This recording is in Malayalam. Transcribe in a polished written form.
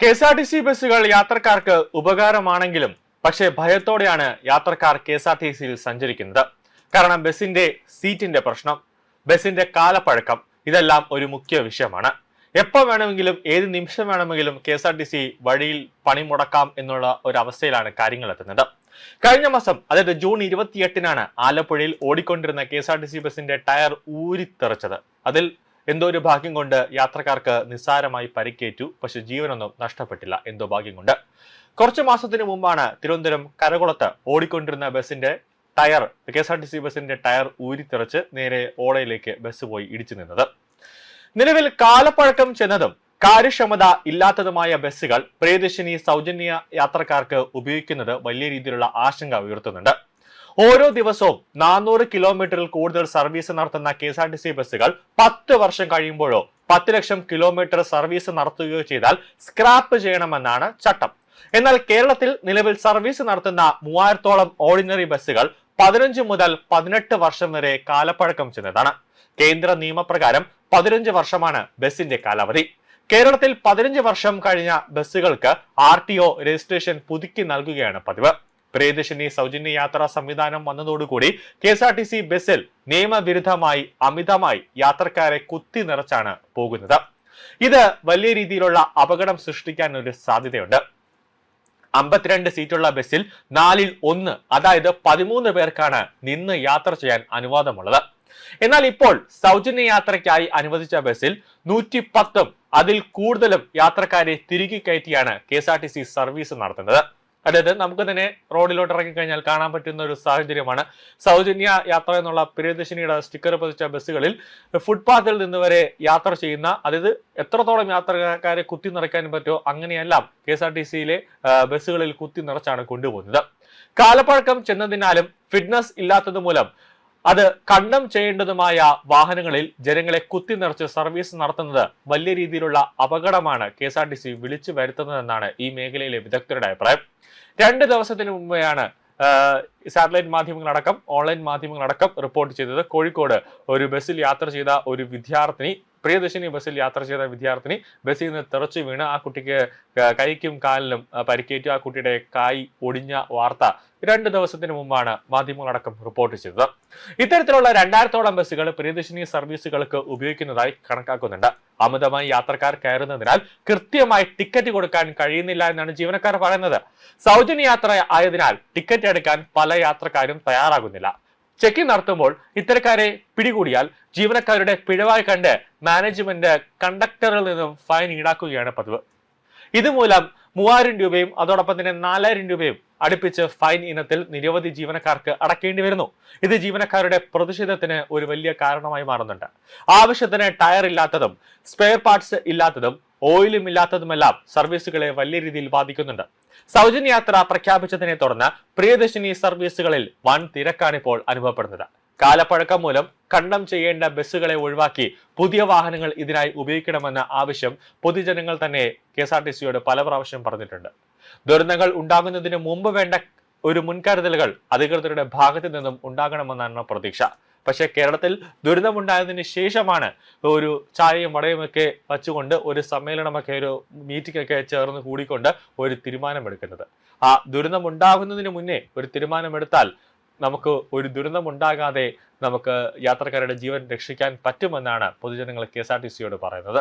കെ.എസ്.ആർ.ടി.സി ബസ്സുകൾ യാത്രക്കാർക്ക് ഉപകാരമാണെങ്കിലും പക്ഷേ ഭയത്തോടെയാണ് യാത്രക്കാർ കെ.എസ്.ആർ.ടി.സിയിൽ സഞ്ചരിക്കുന്നത്. കാരണം ബസിന്റെ സീറ്റിന്റെ പ്രശ്നം, ബസിന്റെ കാലപ്പഴക്കം ഇതെല്ലാം ഒരു മുഖ്യ വിഷയമാണ്. എപ്പോൾ വേണമെങ്കിലും ഏത് നിമിഷം വേണമെങ്കിലും കെ.എസ്.ആർ.ടി.സി വഴിയിൽ പണിമുടക്കാം എന്നുള്ള ഒരു അവസ്ഥയിലാണ് കാര്യങ്ങൾ എത്തുന്നത്. കഴിഞ്ഞ മാസം അതായത് ജൂൺ 28-നാണ് ആലപ്പുഴയിൽ ഓടിക്കൊണ്ടിരുന്ന കെ.എസ്.ആർ.ടി.സി ബസിന്റെ ടയർ ഊരിത്തെറിച്ചത്. അതിൽ എന്തോ ഒരു ഭാഗ്യം കൊണ്ട് യാത്രക്കാർക്ക് നിസ്സാരമായി പരിക്കേറ്റു. പക്ഷെ ജീവനൊന്നും നഷ്ടപ്പെട്ടില്ല, എന്തോ ഭാഗ്യം കൊണ്ട്. കുറച്ചു മാസത്തിന് മുമ്പാണ് തിരുവനന്തപുരം കരകുളത്ത് ഓടിക്കൊണ്ടിരുന്ന ബസിന്റെ ടയർ കെ.എസ്.ആർ.ടി.സി ബസിന്റെ ടയർ ഊരിത്തെറിച്ച് നേരെ ഓടയിലേക്ക് ബസ് പോയി ഇടിച്ചു നിന്നത്. നിലവിൽ കാലപ്പഴക്കം ചെന്നതും കാര്യക്ഷമത ഇല്ലാത്തതുമായ ബസ്സുകൾ പ്രിയദർശിനി സൗജന്യ യാത്രക്കാർക്ക് ഉപയോഗിക്കുന്നത് വലിയ രീതിയിലുള്ള ആശങ്ക ഉയർത്തുന്നുണ്ട്. ഓരോ ദിവസവും 400 കിലോമീറ്ററിൽ കൂടുതൽ സർവീസ് നടത്തുന്ന കെ.എസ്.ആർ.ടി.സി ബസ്സുകൾ 10 വർഷം കഴിയുമ്പോഴോ 10 ലക്ഷം കിലോമീറ്റർ സർവീസ് നടത്തുകയോ ചെയ്താൽ സ്ക്രാപ്പ് ചെയ്യണമെന്നാണ് ചട്ടം. എന്നാൽ കേരളത്തിൽ നിലവിൽ സർവീസ് നടത്തുന്ന 3000-ഓളം ഓർഡിനറി ബസ്സുകൾ 15 മുതൽ 18 വർഷം വരെ കാലപ്പഴക്കം ചെന്നതാണ്. കേന്ദ്ര നിയമപ്രകാരം 15 വർഷമാണ് ബസിന്റെ കാലാവധി. കേരളത്തിൽ 15 വർഷം കഴിഞ്ഞ ബസ്സുകൾക്ക് RTO രജിസ്ട്രേഷൻ പുതുക്കി നൽകുകയാണ് പതിവ്. പ്രിയദർശിനി സൗജന്യ യാത്രാ സംവിധാനം വന്നതോടുകൂടി കെ.എസ്.ആർ.ടി.സി ബസ്സിൽ നിയമവിരുദ്ധമായി അമിതമായി യാത്രക്കാരെ കുത്തി നിറച്ചാണ് പോകുന്നത്. ഇത് വലിയ രീതിയിലുള്ള അപകടം സൃഷ്ടിക്കാൻ ഒരു സാധ്യതയുണ്ട്. 52 സീറ്റുള്ള ബസ്സിൽ 4-ൽ 1 അതായത് 13 പേർക്കാണ് നിന്ന് യാത്ര ചെയ്യാൻ അനുവാദമുള്ളത്. എന്നാൽ ഇപ്പോൾ സൗജന്യ യാത്രയ്ക്കായി അനുവദിച്ച ബസ്സിൽ 110-ഉം അതിൽ കൂടുതലും യാത്രക്കാരെ തിരികെ കയറ്റിയാണ് കെ.എസ്.ആർ.ടി.സി സർവീസ് നടത്തുന്നത്. അതായത് നമുക്ക് തന്നെ റോഡിലോട്ട് ഇറങ്ങി കഴിഞ്ഞാൽ കാണാൻ പറ്റുന്ന ഒരു സാഹചര്യമാണ്. സൗജന്യ യാത്ര എന്നുള്ള പ്രിയദർശിനിയുടെ സ്റ്റിക്കർ പതിച്ച ബസ്സുകളിൽ ഫുട്പാത്തിൽ നിന്ന് വരെ യാത്ര ചെയ്യുന്ന, അതായത് എത്രത്തോളം യാത്രക്കാരെ കുത്തി നിറയ്ക്കാൻ പറ്റുമോ അങ്ങനെയെല്ലാം കെ.എസ്.ആർ.ടി.സിയിലെ ബസ്സുകളിൽ കുത്തി നിറച്ചാണ് കൊണ്ടുപോകുന്നത്. കാലപ്പഴക്കം ചെന്നതിനാലും ഫിറ്റ്നസ് ഇല്ലാത്തത് മൂലം അത് കണ്ടം ചെയ്യേണ്ടതുമായ വാഹനങ്ങളിൽ ജനങ്ങളെ കുത്തി നിറച്ച് സർവീസ് നടത്തുന്നത് വലിയ രീതിയിലുള്ള അപകടമാണ് കെ.എസ്.ആർ.ടി.സി വിളിച്ചു വരുത്തുന്നതെന്നാണ് ഈ മേഖലയിലെ വിദഗ്ധരുടെ അഭിപ്രായം. 2 ദിവസത്തിന് മുമ്പെയാണ് സാറ്റലൈറ്റ് മാധ്യമങ്ങളടക്കം ഓൺലൈൻ മാധ്യമങ്ങളടക്കം റിപ്പോർട്ട് ചെയ്തത്. കോഴിക്കോട് ഒരു ബസ്സിൽ യാത്ര ചെയ്ത ഒരു വിദ്യാർത്ഥിനി, പ്രിയദർശിനി ബസ്സിൽ യാത്ര ചെയ്ത വിദ്യാർത്ഥിനി ബസ്സിൽ നിന്ന് തെറിച്ചു വീണ് ആ കുട്ടിക്ക് കൈക്കും കാലിനും പരിക്കേറ്റു. ആ കുട്ടിയുടെ കൈ ഒടിഞ്ഞ വാർത്ത 2 ദിവസത്തിന് മുമ്പാണ് മാധ്യമങ്ങളടക്കം റിപ്പോർട്ട് ചെയ്തത്. ഇത്തരത്തിലുള്ള 2000-ഓളം ബസ്സുകൾ പ്രിയദർശിനി സർവീസുകൾക്ക് ഉപയോഗിക്കുന്നതായി കണക്കാക്കുന്നുണ്ട്. അമിതമായി യാത്രക്കാർ കയറുന്നതിനാൽ കൃത്യമായി ടിക്കറ്റ് കൊടുക്കാൻ കഴിയുന്നില്ല എന്നാണ് ജീവനക്കാർ പറയുന്നത്. സൗജന്യ യാത്ര ആയതിനാൽ ടിക്കറ്റ് എടുക്കാൻ പല യാത്രക്കാരും തയ്യാറാകുന്നില്ല. ചെക്കിംഗ് നടത്തുമ്പോൾ ഇത്തരക്കാരെ പിടികൂടിയാൽ ജീവനക്കാരുടെ പിഴവായി കണ്ട് മാനേജ്മെന്റ് കണ്ടക്ടറിൽ നിന്നും ഫൈൻ ഈടാക്കുകയാണ് പതിവ്. ഇതുമൂലം 3000 രൂപയും അതോടൊപ്പം തന്നെ 4000 രൂപയും അടുപ്പിച്ച് ഫൈൻ ഇനത്തിൽ നിരവധി ജീവനക്കാർക്ക് അടക്കേണ്ടി വരുന്നു. ഇത് ജീവനക്കാരുടെ പ്രതിഷേധത്തിന് ഒരു വലിയ കാരണമായി മാറുന്നുണ്ട്. ആവശ്യത്തിന് ടയർ ഇല്ലാത്തതും സ്പെയർ പാർട്സ് ഇല്ലാത്തതും ഓയിലും ഇല്ലാത്തതുമെല്ലാം സർവീസുകളെ വലിയ രീതിയിൽ ബാധിക്കുന്നുണ്ട്. സൗജന്യ യാത്ര പ്രഖ്യാപിച്ചതിനെ തുടർന്ന് പ്രിയദർശിനി സർവീസുകളിൽ വൻ തിരക്കാണ് ഇപ്പോൾ അനുഭവപ്പെടുന്നത്. കാലപ്പഴക്കം മൂലം കണ്ടം ചെയ്യേണ്ട ബസ്സുകളെ ഒഴിവാക്കി പുതിയ വാഹനങ്ങൾ ഇതിനായി ഉപയോഗിക്കണമെന്ന ആവശ്യം പൊതുജനങ്ങൾ തന്നെ കെ.എസ്.ആർ.ടി.സിയോട് പല പ്രാവശ്യം പറഞ്ഞിട്ടുണ്ട്. ദുരന്തങ്ങൾ ഉണ്ടാകുന്നതിന് മുമ്പ് വേണ്ട ഒരു മുൻകരുതലുകൾ അധികൃതരുടെ ഭാഗത്തു നിന്നും ഉണ്ടാകണമെന്നാണ് പ്രതീക്ഷ. പക്ഷെ കേരളത്തിൽ ദുരിതമുണ്ടായതിനു ശേഷമാണ് ഒരു ചായയും വടയുമൊക്കെ വച്ചുകൊണ്ട് ഒരു സമ്മേളനമൊക്കെ ഒരു മീറ്റിംഗ് ഒക്കെ ചേർന്ന് കൂടിക്കൊണ്ട് ഒരു തീരുമാനമെടുക്കുന്നത്. ആ ദുരന്തമുണ്ടാകുന്നതിന് മുന്നേ ഒരു തീരുമാനമെടുത്താൽ നമുക്ക് ഒരു ദുരന്തമുണ്ടാകാതെ നമുക്ക് യാത്രക്കാരുടെ ജീവൻ രക്ഷിക്കാൻ പറ്റുമെന്നാണ് പൊതുജനങ്ങൾ കെ.എസ്.ആർ.ടി.സിയോട് പറയുന്നത്.